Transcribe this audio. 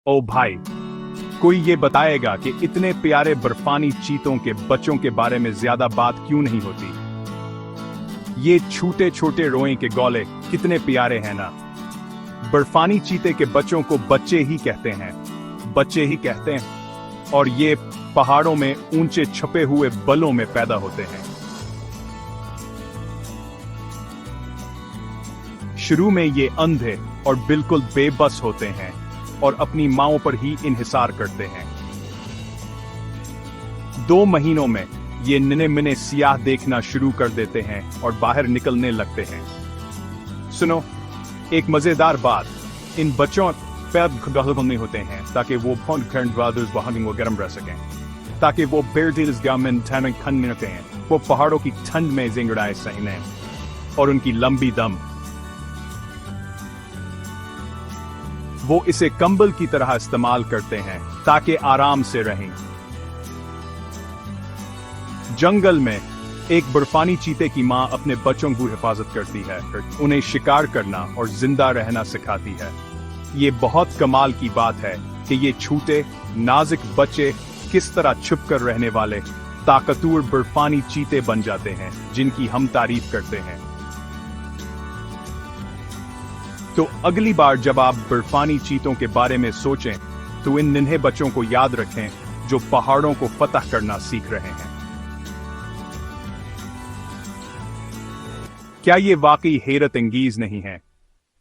ओ भाई, कोई ये बताएगा कि इतने प्यारे बर्फानी चीतों के बच्चों के बारे में ज्यादा बात क्यों नहीं होती। ये छोटे छोटे रोए के गोले कितने प्यारे हैं ना। बर्फानी चीते के बच्चों को बच्चे ही कहते हैं, बच्चे ही कहते हैं। और ये पहाड़ों में ऊंचे छपे हुए बलों में पैदा होते हैं। शुरू में ये अंधे और बिल्कुल बेबस होते हैं और अपनी मांओं पर ही इन्हिसार करते हैं। 2 महीनों में ये नन्हे मुन्ने सियाह देखना शुरू कर देते हैं और बाहर निकलने लगते हैं। सुनो, एक मजेदार बात, इन बच्चों पैर नहीं होते हैं ताकि वो गर्म रह सकें, ताकि वो वो पहाड़ों की ठंड में जिंगड़ाए सहने। और उनकी लंबी दम, वो इसे कंबल की तरह इस्तेमाल करते हैं ताकि आराम से रहें। जंगल में एक बर्फानी चीते की मां अपने बच्चों की हिफाजत करती है, उन्हें शिकार करना और जिंदा रहना सिखाती है। ये बहुत कमाल की बात है कि ये छोटे नाजुक बच्चे किस तरह छुपकर रहने वाले ताकतवर बर्फानी चीते बन जाते हैं जिनकी हम तारीफ करते हैं। तो अगली बार जब आप बर्फानी चीतों के बारे में सोचें तो इन नन्हे बच्चों को याद रखें जो पहाड़ों को फतह करना सीख रहे हैं। क्या ये वाकई हैरत अंगेज नहीं है?